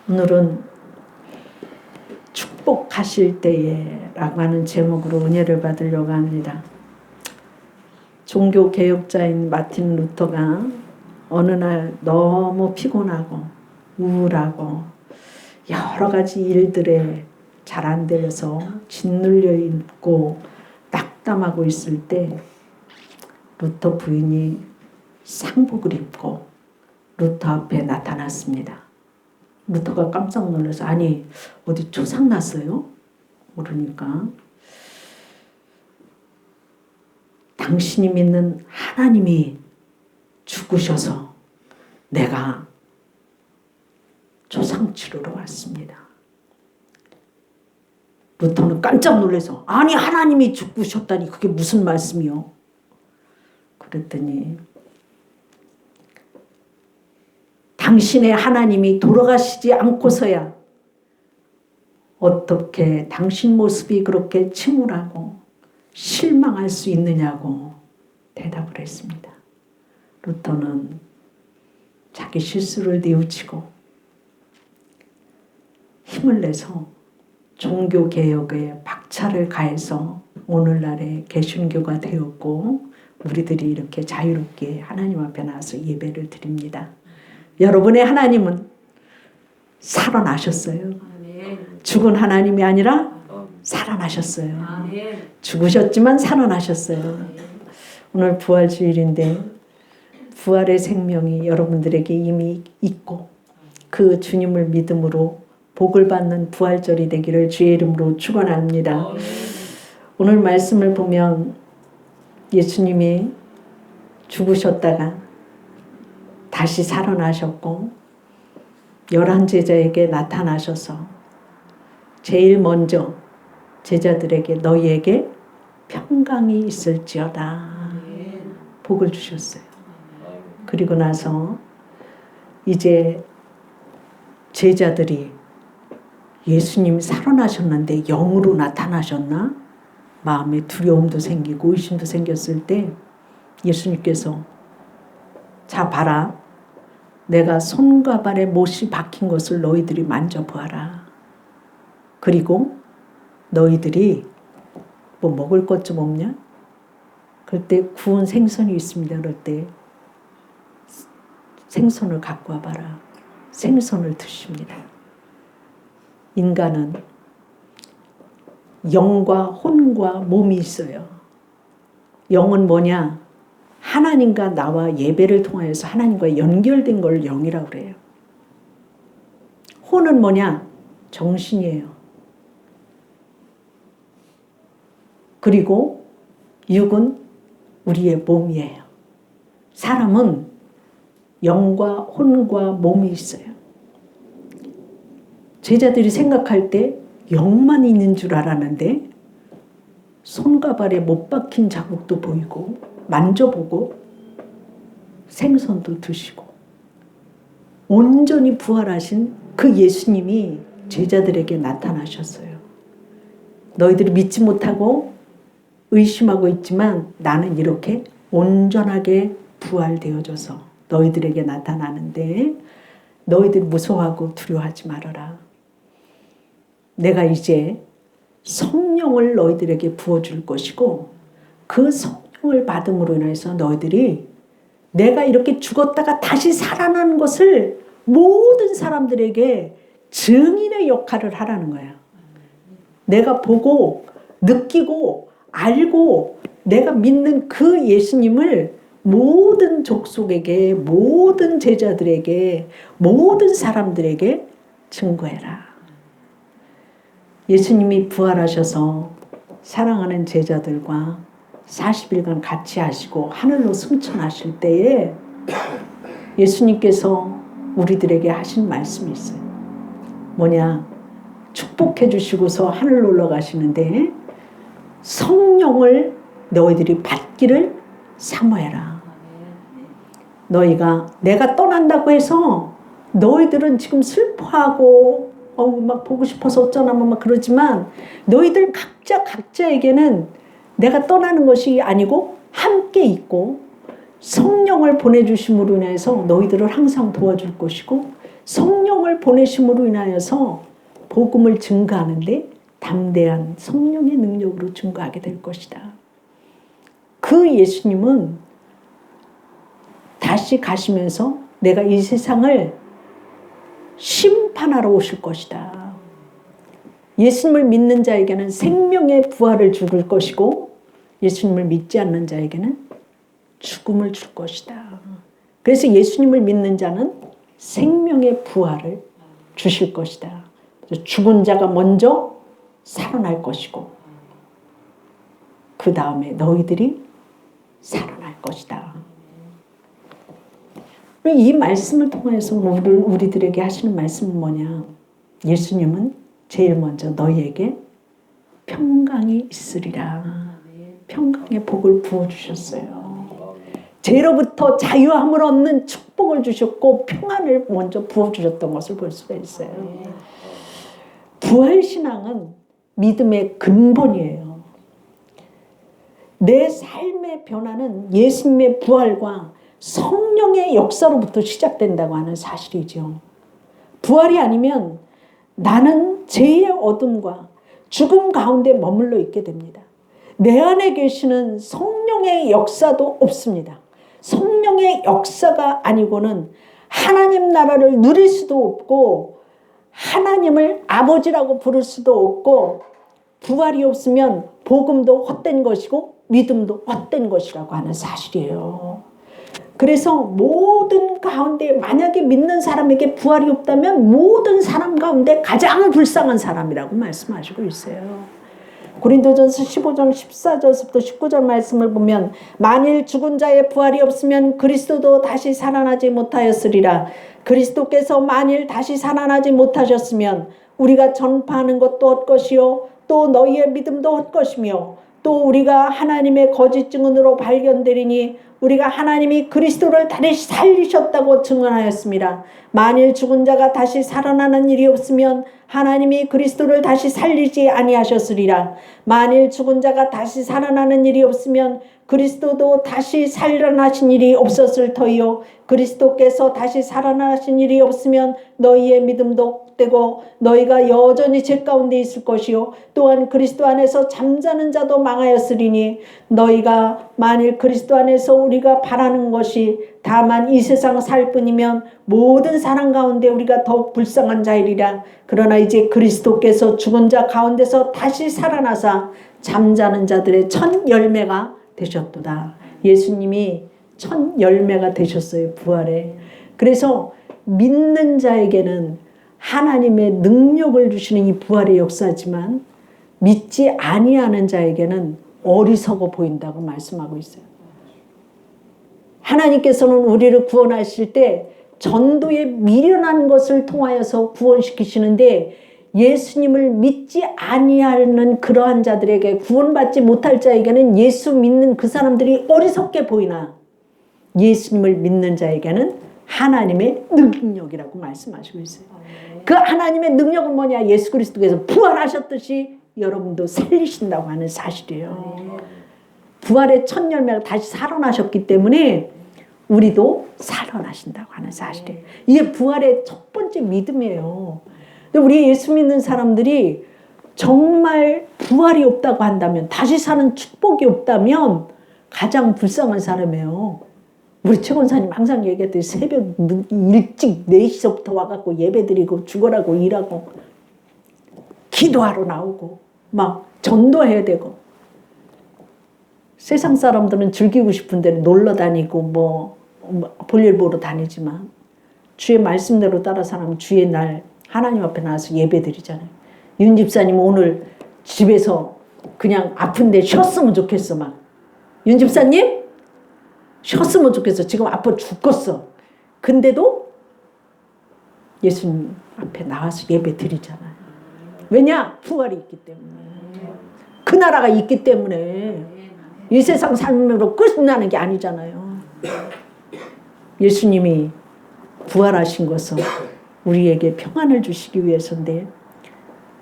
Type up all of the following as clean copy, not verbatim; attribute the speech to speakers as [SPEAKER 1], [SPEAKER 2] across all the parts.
[SPEAKER 1] 오늘은 축복하실 때에 라고 하는 제목으로 은혜를 받으려고 합니다. 종교개혁자인 마틴 루터가 어느 날 너무 피곤하고 우울하고 여러 가지 일들에 잘 안 되어서 짓눌려 있고 낙담하고 있을 때 루터 부인이 상복을 입고 루터 앞에 나타났습니다. 루터가 깜짝 놀라서 아니 어디 초상 났어요? 모르니까 당신이 믿는 하나님이 죽으셔서 내가 초상 치르러 왔습니다. 루터는 깜짝 놀라서 아니 하나님이 죽으셨다니 그게 무슨 말씀이요? 그랬더니 당신의 하나님이 돌아가시지 않고서야 어떻게 당신 모습이 그렇게 침울하고 실망할 수 있느냐고 대답을 했습니다. 루터는 자기 실수를 뉘우치고 힘을 내서 종교개혁에 박차를 가해서 오늘날의 개신교가 되었고 우리들이 이렇게 자유롭게 하나님 앞에 나와서 예배를 드립니다. 여러분의 하나님은 살아나셨어요. 죽은 하나님이 아니라 살아나셨어요. 죽으셨지만 살아나셨어요. 오늘 부활주일인데 부활의 생명이 여러분들에게 이미 있고 그 주님을 믿음으로 복을 받는 부활절이 되기를 주의 이름으로 축원합니다. 오늘 말씀을 보면 예수님이 죽으셨다가 다시 살아나셨고 11제자에게 나타나셔서 제일 먼저 제자들에게 너희에게 평강이 있을지어다 복을 주셨어요. 그리고 나서 이제 제자들이 예수님이 살아나셨는데 영으로 나타나셨나? 마음에 두려움도 생기고 의심도 생겼을 때 예수님께서 자 봐라. 내가 손과 발에 못이 박힌 것을 너희들이 만져보아라. 그리고 너희들이 뭐 먹을 것 좀 없냐? 그럴 때 구운 생선이 있습니다. 그럴 때 생선을 갖고 와봐라. 생선을 드십니다. 인간은 영과 혼과 몸이 있어요. 영은 뭐냐? 하나님과 나와 예배를 통하여서 하나님과 연결된 걸 영이라고 그래요. 혼은 뭐냐? 정신이에요. 그리고 육은 우리의 몸이에요. 사람은 영과 혼과 몸이 있어요. 제자들이 생각할 때 영만 있는 줄 알았는데 손과 발에 못 박힌 자국도 보이고 만져보고 생선도 드시고 온전히 부활하신 그 예수님이 제자들에게 나타나셨어요. 너희들이 믿지 못하고 의심하고 있지만 나는 이렇게 온전하게 부활되어져서 너희들에게 나타나는데 너희들이 무서워하고 두려워하지 말아라. 내가 이제 성령을 너희들에게 부어줄 것이고 그 성령을 받음으로 인해서 너희들이 내가 이렇게 죽었다가 다시 살아나는 것을 모든 사람들에게 증인의 역할을 하라는 거야. 내가 보고 느끼고 알고 내가 믿는 그 예수님을 모든 족속에게 모든 제자들에게 모든 사람들에게 증거해라. 예수님이 부활하셔서 사랑하는 제자들과 40일간 같이 하시고 하늘로 승천하실 때에 예수님께서 우리들에게 하신 말씀이 있어요. 뭐냐? 축복해 주시고서 하늘로 올라가시는데 성령을 너희들이 받기를 사모해라. 너희가 내가 떠난다고 해서 너희들은 지금 슬퍼하고 막 보고 싶어서 어쩌나면 막 그러지만 너희들 각자에게는 내가 떠나는 것이 아니고 함께 있고 성령을 보내주심으로 인해서 너희들을 항상 도와줄 것이고 성령을 보내심으로 인하여서 복음을 증거하는데 담대한 성령의 능력으로 증거하게 될 것이다. 그 예수님은 다시 가시면서 내가 이 세상을 심판하러 오실 것이다. 예수님을 믿는 자에게는 생명의 부활을 줄 것이고 예수님을 믿지 않는 자에게는 죽음을 줄 것이다. 그래서 예수님을 믿는 자는 생명의 부활을 주실 것이다. 죽은 자가 먼저 살아날 것이고 그 다음에 너희들이 살아날 것이다. 이 말씀을 통해서 우리들에게 하시는 말씀은 뭐냐? 예수님은 제일 먼저 너희에게 평강이 있으리라. 평강의 복을 부어주셨어요. 죄로부터 자유함을 얻는 축복을 주셨고 평안을 먼저 부어주셨던 것을 볼 수가 있어요. 부활신앙은 믿음의 근본이에요. 내 삶의 변화는 예수님의 부활과 성령의 역사로부터 시작된다고 하는 사실이죠. 부활이 아니면 나는 죄의 어둠과 죽음 가운데 머물러 있게 됩니다. 내 안에 계시는 성령의 역사도 없습니다. 성령의 역사가 아니고는 하나님 나라를 누릴 수도 없고 하나님을 아버지라고 부를 수도 없고 부활이 없으면 복음도 헛된 것이고 믿음도 헛된 것이라고 하는 사실이에요. 그래서 모든 가운데 만약에 믿는 사람에게 부활이 없다면 모든 사람 가운데 가장 불쌍한 사람이라고 말씀하시고 있어요. 고린도전서 15장 14절부터 19절 말씀을 보면 만일 죽은 자의 부활이 없으면 그리스도도 다시 살아나지 못하였으리라. 그리스도께서 만일 다시 살아나지 못하셨으면 우리가 전파하는 것도 헛것이요 또 너희의 믿음도 헛것이며 또 우리가 하나님의 거짓 증언으로 발견되리니 우리가 하나님이 그리스도를 다시 살리셨다고 증언하였습니다. 만일 죽은 자가 다시 살아나는 일이 없으면 하나님이 그리스도를 다시 살리지 아니하셨으리라. 만일 죽은 자가 다시 살아나는 일이 없으면 그리스도도 다시 살아나신 일이 없었을 터이요 그리스도께서 다시 살아나신 일이 없으면 너희의 믿음도 헛되고 너희가 여전히 죄 가운데 있을 것이요 또한 그리스도 안에서 잠자는 자도 망하였으리니 너희가 만일 그리스도 안에서 우리가 바라는 것이 다만 이 세상 살 뿐이면 모든 사람 가운데 우리가 더욱 불쌍한 자이리라. 그러나 이제 그리스도께서 죽은 자 가운데서 다시 살아나사 잠자는 자들의 첫 열매가 되셨도다. 예수님이 첫 열매가 되셨어요. 부활에. 그래서 믿는 자에게는 하나님의 능력을 주시는 이 부활의 역사지만 믿지 아니하는 자에게는 어리석어 보인다고 말씀하고 있어요. 하나님께서는 우리를 구원하실 때 전도에 미련한 것을 통하여서 구원시키시는데 예수님을 믿지 아니하는 그러한 자들에게 구원받지 못할 자에게는 예수 믿는 그 사람들이 어리석게 보이나 예수님을 믿는 자에게는 하나님의 능력이라고 말씀하시고 있어요. 그 하나님의 능력은 뭐냐? 예수 그리스도께서 부활하셨듯이 여러분도 살리신다고 하는 사실이에요. 부활의 첫 열매가 다시 살아나셨기 때문에 우리도 살아나신다고 하는 사실이에요. 이게 부활의 첫 번째 믿음이에요. 근데 우리 예수 믿는 사람들이 정말 부활이 없다고 한다면, 다시 사는 축복이 없다면 가장 불쌍한 사람이에요. 우리 최 권사님 항상 얘기했더니 새벽 일찍 4시서부터 와갖고 예배드리고 죽어라고 일하고 기도하러 나오고 막 전도해야 되고, 세상 사람들은 즐기고 싶은 데는 놀러 다니고 뭐 볼일 보러 다니지만 주의 말씀대로 따라 사람 주의 날 하나님 앞에 나와서 예배 드리잖아요. 윤 집사님 오늘 집에서 그냥 아픈데 쉬었으면 좋겠어. 막 윤 집사님 쉬었으면 좋겠어. 지금 아파 죽겠어. 근데도 예수님 앞에 나와서 예배 드리잖아요. 왜냐? 부활이 있기 때문에. 그 나라가 있기 때문에. 이 세상 삶으로 끝나는 게 아니잖아요. 예수님이 부활하신 것은 우리에게 평안을 주시기 위해서인데,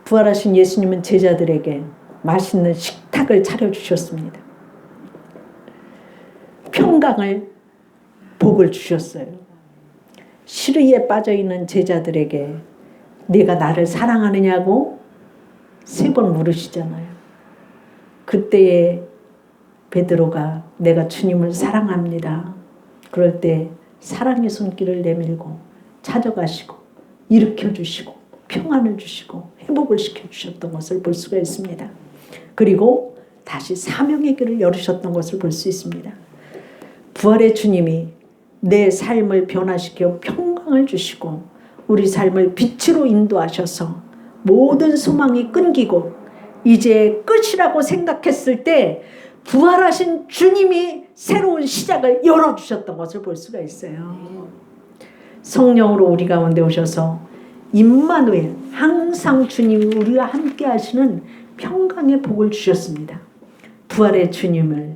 [SPEAKER 1] 부활하신 예수님은 제자들에게 맛있는 식탁을 차려주셨습니다. 평강을, 복을 주셨어요. 시리에 빠져있는 제자들에게 네가 나를 사랑하느냐고 3번 물으시잖아요. 그때에 베드로가 내가 주님을 사랑합니다. 그럴 때 사랑의 손길을 내밀고 찾아가시고 일으켜주시고 평안을 주시고 회복을 시켜주셨던 것을 볼 수가 있습니다. 그리고 다시 사명의 길을 열으셨던 것을 볼 수 있습니다. 부활의 주님이 내 삶을 변화시켜 평강을 주시고 우리 삶을 빛으로 인도하셔서 모든 소망이 끊기고 이제 끝이라고 생각했을 때 부활하신 주님이 새로운 시작을 열어주셨던 것을 볼 수가 있어요. 성령으로 우리 가운데 오셔서 임마누엘, 항상 주님이 우리와 함께 하시는 평강의 복을 주셨습니다. 부활의 주님을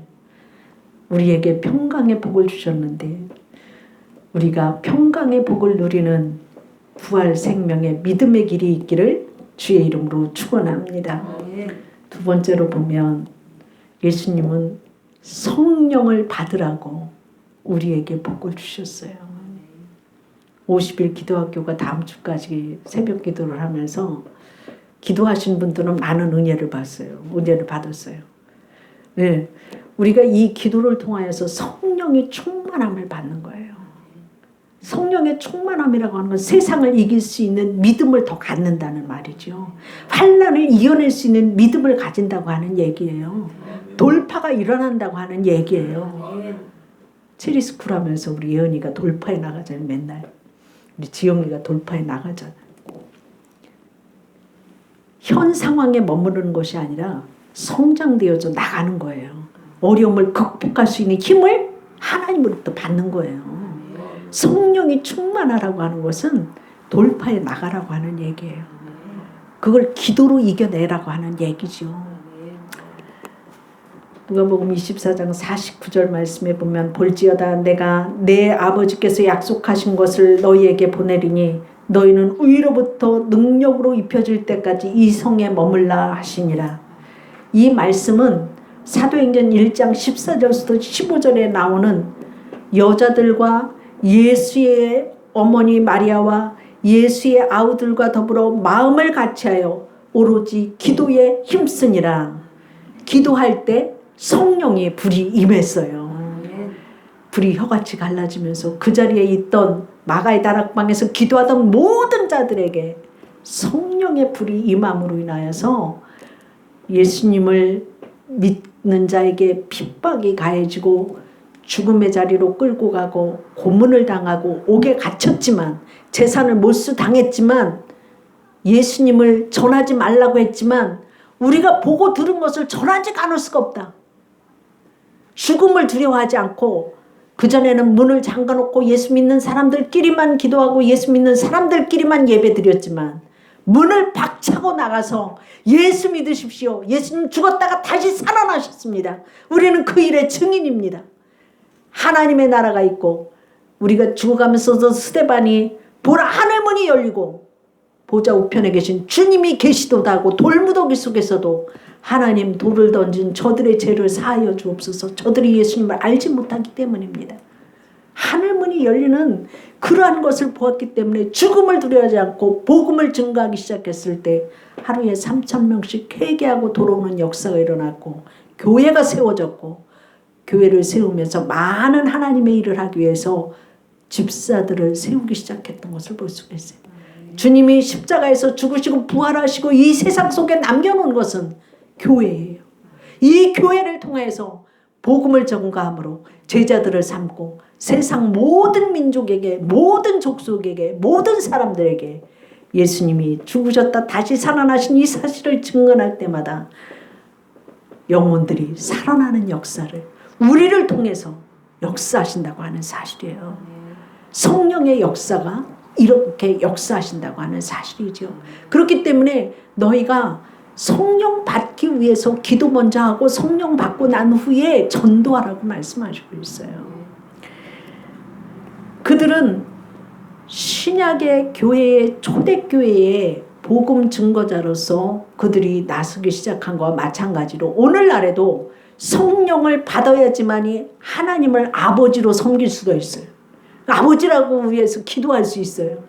[SPEAKER 1] 우리에게 평강의 복을 주셨는데 우리가 평강의 복을 누리는 부활 생명의 믿음의 길이 있기를 주의 이름으로 축원합니다. 두 번째로 보면 예수님은 성령을 받으라고 우리에게 복을 주셨어요. 50일 기도학교가 다음 주까지 새벽 기도를 하면서 기도하신 분들은 많은 은혜를 받았어요. 네, 우리가 이 기도를 통하여서 성령의 충만함을 받는 거예요. 성령의 충만함이라고 하는 건 세상을 이길 수 있는 믿음을 더 갖는다는 말이죠. 환난을 이겨낼 수 있는 믿음을 가진다고 하는 얘기예요. 돌파가 일어난다고 하는 얘기예요. 체리스쿨 하면서 우리 예언이가 돌파에 나가잖아요. 맨날 우리 지영이가 돌파에 나가잖아요. 현 상황에 머무르는 것이 아니라 성장되어져 나가는 거예요. 어려움을 극복할 수 있는 힘을 하나님으로부터 받는 거예요. 성령이 충만하라고 하는 것은 돌파에 나가라고 하는 얘기예요. 그걸 기도로 이겨내라고 하는 얘기죠. 누가복음 24장 49절 말씀에 보면 볼지어다 내가 내 아버지께서 약속하신 것을 너희에게 보내리니 너희는 위로부터 능력으로 입혀질 때까지 이 성에 머물라 하시니라. 이 말씀은 사도행전 1장 14절부터 15절에 나오는 여자들과 예수의 어머니 마리아와 예수의 아우들과 더불어 마음을 같이하여 오로지 기도에 힘쓰니라. 기도할 때 성령의 불이 임했어요. 불이 혀같이 갈라지면서 그 자리에 있던 마가의 다락방에서 기도하던 모든 자들에게 성령의 불이 임함으로 인하여서 예수님을 믿는 자에게 핍박이 가해지고 죽음의 자리로 끌고 가고 고문을 당하고 옥에 갇혔지만 재산을 몰수당했지만 예수님을 전하지 말라고 했지만 우리가 보고 들은 것을 전하지 않을 수가 없다. 죽음을 두려워하지 않고 그전에는 문을 잠가놓고 예수 믿는 사람들끼리만 기도하고 예수 믿는 사람들끼리만 예배드렸지만 문을 박차고 나가서 예수 믿으십시오. 예수님 죽었다가 다시 살아나셨습니다. 우리는 그 일의 증인입니다. 하나님의 나라가 있고 우리가 죽어가면서도 스데반이 보라 하늘문이 열리고 보좌 우편에 계신 주님이 계시도다 하고 돌무더기 속에서도 하나님 돌을 던진 저들의 죄를 사하여 주옵소서. 저들이 예수님을 알지 못하기 때문입니다. 하늘문이 열리는 그러한 것을 보았기 때문에 죽음을 두려워하지 않고 복음을 증거하기 시작했을 때 하루에 3,000명씩 회개하고 돌아오는 역사가 일어났고 교회가 세워졌고 교회를 세우면서 많은 하나님의 일을 하기 위해서 집사들을 세우기 시작했던 것을 볼 수가 있어요. 주님이 십자가에서 죽으시고 부활하시고 이 세상 속에 남겨놓은 것은 교회예요. 이 교회를 통해서 복음을 전가함으로 제자들을 삼고 세상 모든 민족에게 모든 족속에게 모든 사람들에게 예수님이 죽으셨다 다시 살아나신 이 사실을 증언할 때마다 영혼들이 살아나는 역사를 우리를 통해서 역사하신다고 하는 사실이에요. 성령의 역사가 이렇게 역사하신다고 하는 사실이죠. 그렇기 때문에 너희가 성령 받기 위해서 기도 먼저 하고 성령 받고 난 후에 전도하라고 말씀하시고 있어요. 그들은 신약의 교회의 초대교회의 복음 증거자로서 그들이 나서기 시작한 것과 마찬가지로 오늘날에도 성령을 받아야지만이 하나님을 아버지로 섬길 수가 있어요. 아버지라고 위해서 기도할 수 있어요.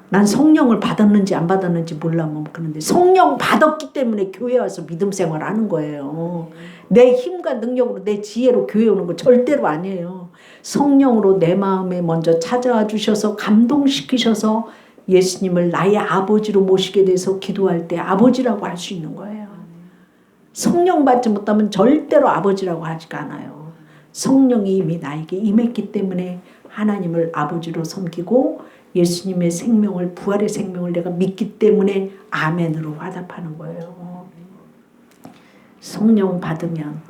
[SPEAKER 1] 난 성령을 받았는지 안 받았는지 몰라 뭐 그런데 성령 받았기 때문에 교회 와서 믿음 생활 하는 거예요. 내 힘과 능력으로 내 지혜로 교회 오는 거 절대로 아니에요. 성령으로 내 마음에 먼저 찾아와 주셔서 감동시키셔서 예수님을 나의 아버지로 모시게 돼서 기도할 때 아버지라고 할 수 있는 거예요. 성령 받지 못하면 절대로 아버지라고 하지가 않아요. 성령이 이미 나에게 임했기 때문에 하나님을 아버지로 섬기고 예수님의 생명을 부활의 생명을 내가 믿기 때문에 아멘으로 화답하는 거예요. 성령 받으면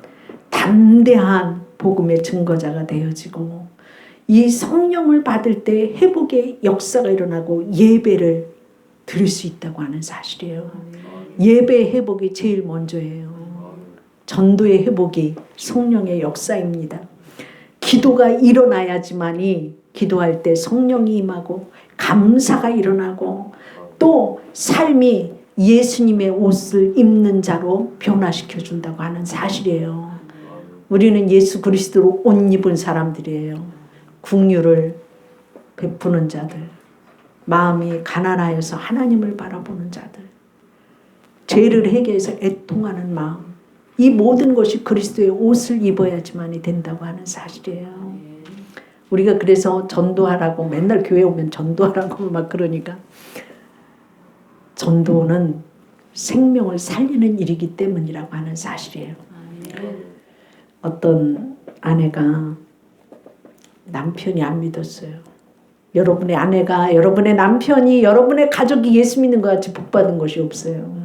[SPEAKER 1] 담대한 복음의 증거자가 되어지고 이 성령을 받을 때 회복의 역사가 일어나고 예배를 드릴 수 있다고 하는 사실이에요. 예배 회복이 제일 먼저예요. 전도의 회복이 성령의 역사입니다. 기도가 일어나야지만이 기도할 때 성령이 임하고 감사가 일어나고 또 삶이 예수님의 옷을 입는 자로 변화시켜 준다고 하는 사실이에요. 우리는 예수 그리스도로 옷 입은 사람들이에요. 긍휼을 베푸는 자들, 마음이 가난하여서 하나님을 바라보는 자들, 죄를 해결해서 애통하는 마음, 이 모든 것이 그리스도의 옷을 입어야지만이 된다고 하는 사실이에요. 우리가 그래서 전도하라고 맨날 교회 오면 전도하라고 막 그러니까 전도는 생명을 살리는 일이기 때문이라고 하는 사실이에요. 어떤 아내가 남편이 안 믿었어요. 여러분의 아내가, 여러분의 남편이, 여러분의 가족이 예수 믿는 것 같이 복받은 것이 없어요.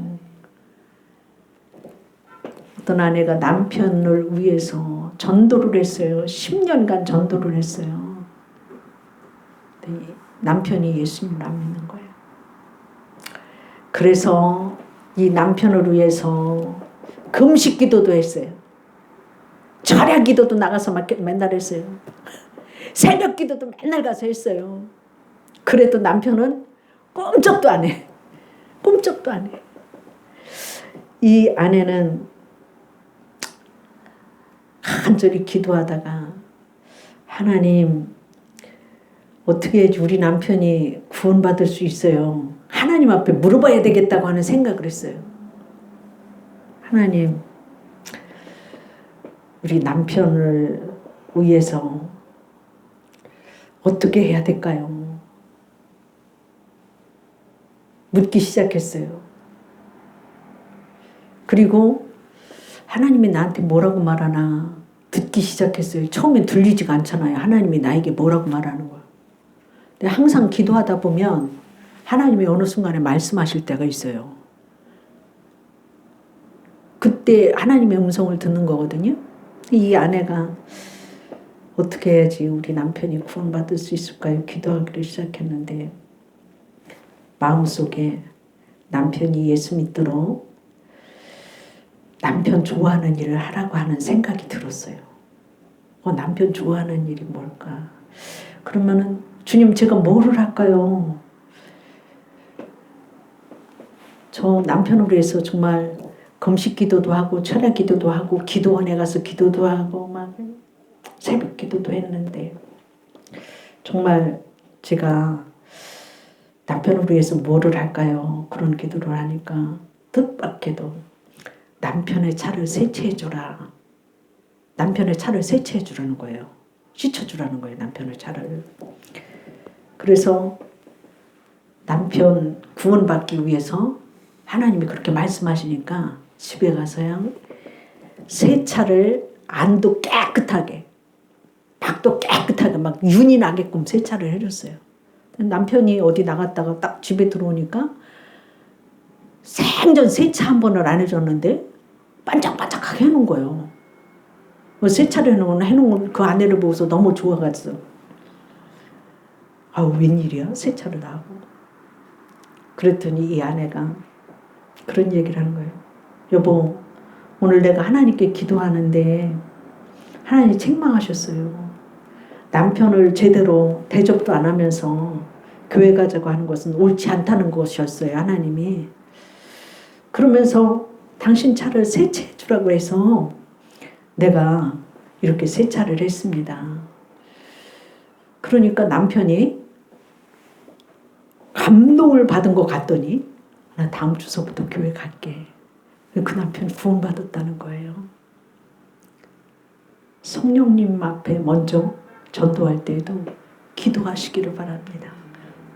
[SPEAKER 1] 어떤 아내가 남편을 위해서 전도를 했어요. 10년간 전도를 했어요. 남편이 예수님을 안 믿는 거예요. 그래서 이 남편을 위해서 금식 기도도 했어요. 철야 기도도 나가서 맨날 했어요. 새벽 기도도 맨날 가서 했어요. 그래도 남편은 꼼짝도 안 해. 꼼짝도 안 해. 이 아내는 간절히 기도하다가 하나님 어떻게 해야지 우리 남편이 구원받을 수 있어요. 하나님 앞에 물어봐야 되겠다고 하는 생각을 했어요. 하나님 우리 남편을 위해서 어떻게 해야 될까요? 묻기 시작했어요. 그리고 하나님이 나한테 뭐라고 말하나 듣기 시작했어요. 처음엔 들리지가 않잖아요. 하나님이 나에게 뭐라고 말하는 거야. 근데 항상 기도하다 보면 하나님이 어느 순간에 말씀하실 때가 있어요. 그때 하나님의 음성을 듣는 거거든요. 이 아내가 어떻게 해야지 우리 남편이 구원받을 수 있을까요? 기도하기를 시작했는데 마음속에 남편이 예수 믿도록 남편 좋아하는 일을 하라고 하는 생각이 들었어요. 남편 좋아하는 일이 뭘까? 그러면은 주님 제가 뭐를 할까요? 저 남편을 위해서 정말 금식 기도도 하고 철야 기도도 하고 기도원에 가서 기도도 하고 막 새벽 기도도 했는데 정말 제가 남편을 위해서 뭐를 할까요? 그런 기도를 하니까 뜻밖에도 남편의 차를 세차해주라. 남편의 차를 세차해주라는 거예요. 씻어주라는 거예요. 남편의 차를. 그래서 남편 구원받기 위해서 하나님이 그렇게 말씀하시니까 집에 가서요. 세차를 안도 깨끗하게 밖도 깨끗하게 막 윤이 나게끔 세차를 해줬어요. 남편이 어디 나갔다가 딱 집에 들어오니까 생전 세차 한 번을 안 해줬는데 반짝반짝하게 해놓은 거예요. 세차를 해놓은 그 아내를 보고서 너무 좋아갔어. 아우 웬일이야 세차를 다 하고. 그랬더니 이 아내가 그런 얘기를 하는 거예요. 여보 오늘 내가 하나님께 기도하는데 하나님 책망하셨어요. 남편을 제대로 대접도 안 하면서 교회 가자고 하는 것은 옳지 않다는 것이었어요. 하나님이. 그러면서 당신 차를 세차해 주라고 해서 내가 이렇게 세차를 했습니다. 그러니까 남편이 감동을 받은 것 같더니 나 다음 주서부터 교회 갈게. 그 남편 구원받았다는 거예요. 성령님 앞에 먼저 전도할 때에도 기도하시기를 바랍니다.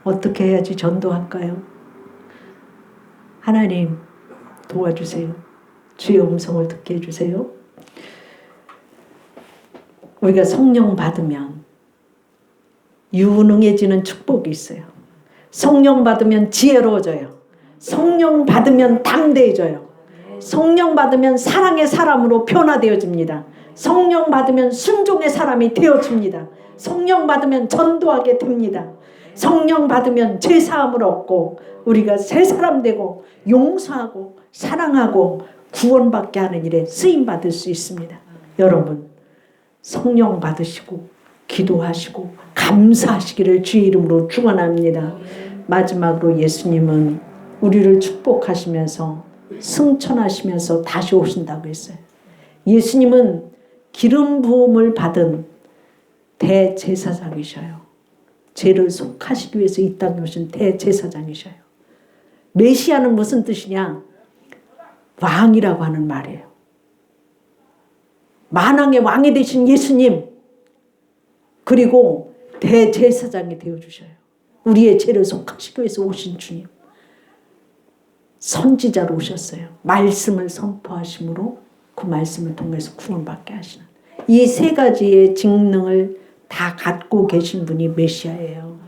[SPEAKER 1] 어떻게 해야지 전도할까요? 하나님 도와주세요. 주의 음성을 듣게 해주세요. 우리가 성령 받으면 유능해지는 축복이 있어요. 성령 받으면 지혜로워져요. 성령 받으면 담대해져요. 성령 받으면 사랑의 사람으로 변화되어집니다. 성령 받으면 순종의 사람이 되어집니다. 성령 받으면 전도하게 됩니다. 성령 받으면 죄사함을 얻고 우리가 새 사람 되고 용서하고 사랑하고 구원받게 하는 일에 쓰임받을 수 있습니다. 여러분 성령 받으시고 기도하시고 감사하시기를 주의 이름으로 축원합니다. 마지막으로 예수님은 우리를 축복하시면서 승천하시면서 다시 오신다고 했어요. 예수님은 기름 부음을 받은 대제사장이셔요. 죄를 속하시기 위해서 이 땅에 오신 대제사장이셔요. 메시아는 무슨 뜻이냐? 왕이라고 하는 말이에요. 만왕의 왕이 되신 예수님, 그리고 대제사장이 되어주셔요. 우리의 죄를 속하시기 위해서 오신 주님. 선지자로 오셨어요. 말씀을 선포하심으로 그 말씀을 통해서 구원받게 하시는 이 세 가지의 직능을 다 갖고 계신 분이 메시아예요.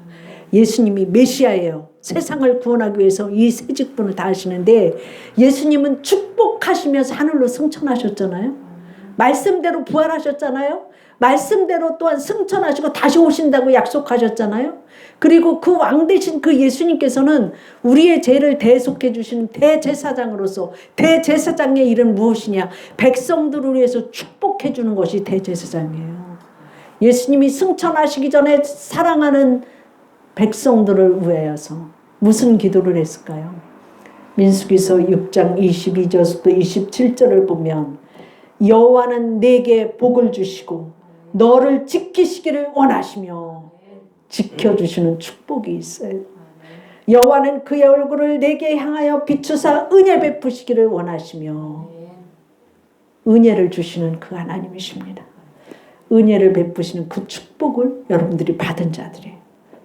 [SPEAKER 1] 예수님이 메시아예요. 세상을 구원하기 위해서 이 세 직분을 다 하시는데 예수님은 축복하시면서 하늘로 승천하셨잖아요. 말씀대로 부활하셨잖아요. 말씀대로 또한 승천하시고 다시 오신다고 약속하셨잖아요. 그리고 그 왕 되신 그 예수님께서는 우리의 죄를 대속해 주시는 대제사장으로서 대제사장의 일은 무엇이냐? 백성들을 위해서 축복해 주는 것이 대제사장이에요. 예수님이 승천하시기 전에 사랑하는 백성들을 위하여서 무슨 기도를 했을까요? 민수기서 6장 22절부터 27절을 보면 여호와는 내게 복을 주시고 너를 지키시기를 원하시며 지켜주시는 축복이 있어요. 여호와는 그의 얼굴을 내게 향하여 비추사 은혜 베푸시기를 원하시며 은혜를 주시는 그 하나님이십니다. 은혜를 베푸시는 그 축복을 여러분들이 받은 자들이에요.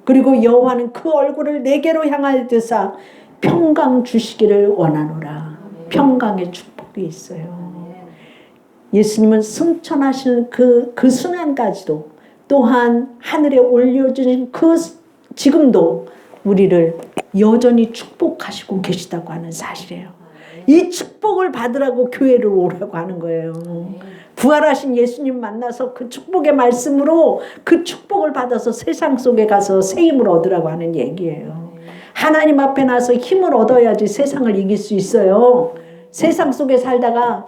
[SPEAKER 1] 그리고 여호와는 그 얼굴을 내게로 향하여 드사 평강 주시기를 원하노라. 평강의 축복이 있어요. 예수님은 승천하시는 그 순간까지도 또한 하늘에 올려주신 그 지금도 우리를 여전히 축복하시고 계시다고 하는 사실이에요. 이 축복을 받으라고 교회를 오라고 하는 거예요. 부활하신 예수님 만나서 그 축복의 말씀으로 그 축복을 받아서 세상 속에 가서 새 힘을 얻으라고 하는 얘기예요. 하나님 앞에 나서 힘을 얻어야지 세상을 이길 수 있어요. 세상 속에 살다가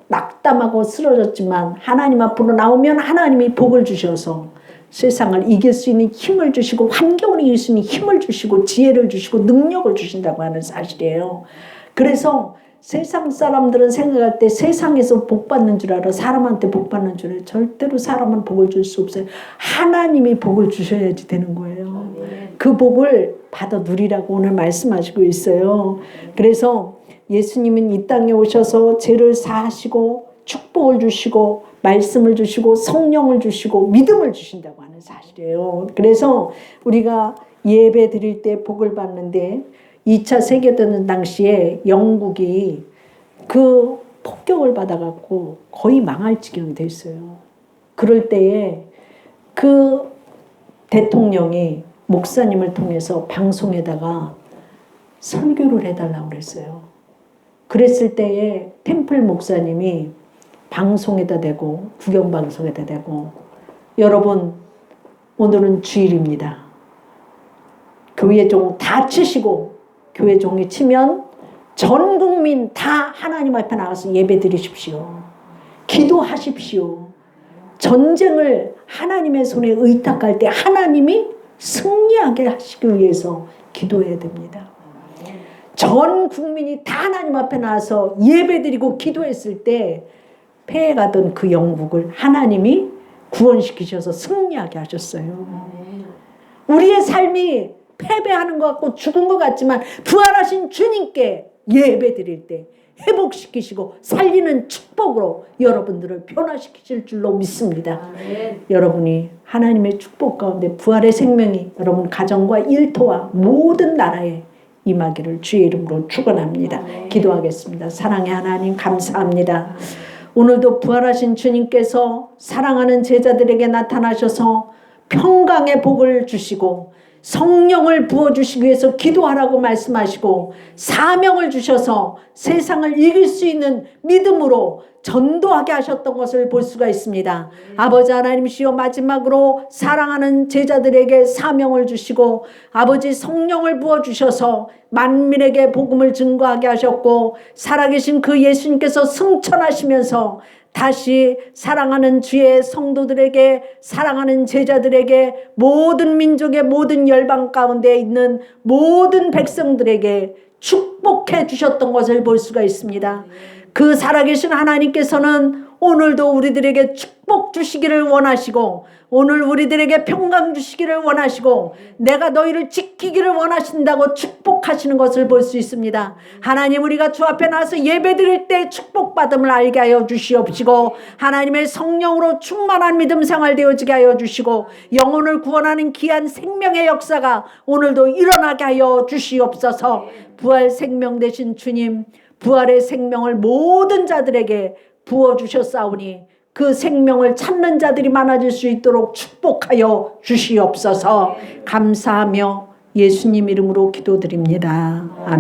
[SPEAKER 1] 낙담하고 쓰러졌지만 하나님 앞으로 나오면 하나님이 복을 주셔서 세상을 이길 수 있는 힘을 주시고 환경을 이길 수 있는 힘을 주시고 지혜를 주시고 능력을 주신다고 하는 사실이에요. 그래서 세상 사람들은 생각할 때 세상에서 복 받는 줄 알아. 사람한테 복 받는 줄 알아. 절대로 사람은 복을 줄 수 없어요. 하나님이 복을 주셔야지 되는 거예요. 그 복을 받아 누리라고 오늘 말씀하시고 있어요. 그래서 예수님은 이 땅에 오셔서 죄를 사하시고 축복을 주시고 말씀을 주시고 성령을 주시고 믿음을 주신다고 하는 사실이에요. 그래서 우리가 예배 드릴 때 복을 받는데 2차 세계대전 당시에 영국이 그 폭격을 받아갖고 거의 망할 지경이 됐어요. 그럴 때에 그 대통령이 목사님을 통해서 방송에다가 설교를 해달라고 그랬어요. 그랬을 때에 템플 목사님이 방송에다 대고 국영방송에다 대고 여러분 오늘은 주일입니다. 교회 종 다 치시고 교회 종이 치면 전 국민 다 하나님 앞에 나가서 예배 드리십시오. 기도하십시오. 전쟁을 하나님의 손에 의탁할 때 하나님이 승리하게 하시기 위해서 기도해야 됩니다. 전 국민이 다 하나님 앞에 나와서 예배드리고 기도했을 때 패해가던 그 영국을 하나님이 구원시키셔서 승리하게 하셨어요. 우리의 삶이 패배하는 것 같고 죽은 것 같지만 부활하신 주님께 예배 드릴 때 회복시키시고 살리는 축복으로 여러분들을 변화시키실 줄로 믿습니다. 여러분이 하나님의 축복 가운데 부활의 생명이 여러분 가정과 일터와 모든 나라에 임하기를 주의 이름으로 축원합니다. 기도하겠습니다. 사랑의 하나님 감사합니다. 오늘도 부활하신 주님께서 사랑하는 제자들에게 나타나셔서 평강의 복을 주시고 성령을 부어주시기 위해서 기도하라고 말씀하시고 사명을 주셔서 세상을 이길 수 있는 믿음으로 전도하게 하셨던 것을 볼 수가 있습니다. 아버지 하나님이시여 마지막으로 사랑하는 제자들에게 사명을 주시고 아버지 성령을 부어주셔서 만민에게 복음을 증거하게 하셨고 살아계신 그 예수님께서 승천하시면서 다시 사랑하는 주의 성도들에게 사랑하는 제자들에게 모든 민족의 모든 열방 가운데 있는 모든 백성들에게 축복해 주셨던 것을 볼 수가 있습니다. 그 살아계신 하나님께서는 오늘도 우리들에게 축복 주시기를 원하시고 오늘 우리들에게 평강 주시기를 원하시고 내가 너희를 지키기를 원하신다고 축복하시는 것을 볼 수 있습니다. 하나님 우리가 주 앞에 나와서 예배드릴 때 축복받음을 알게 하여 주시옵시고 하나님의 성령으로 충만한 믿음 생활 되어지게 하여 주시고 영혼을 구원하는 귀한 생명의 역사가 오늘도 일어나게 하여 주시옵소서. 부활 생명 되신 주님 부활의 생명을 모든 자들에게 부어주셨사오니 그 생명을 찾는 자들이 많아질 수 있도록 축복하여 주시옵소서. 감사하며 예수님 이름으로 기도드립니다. 아멘.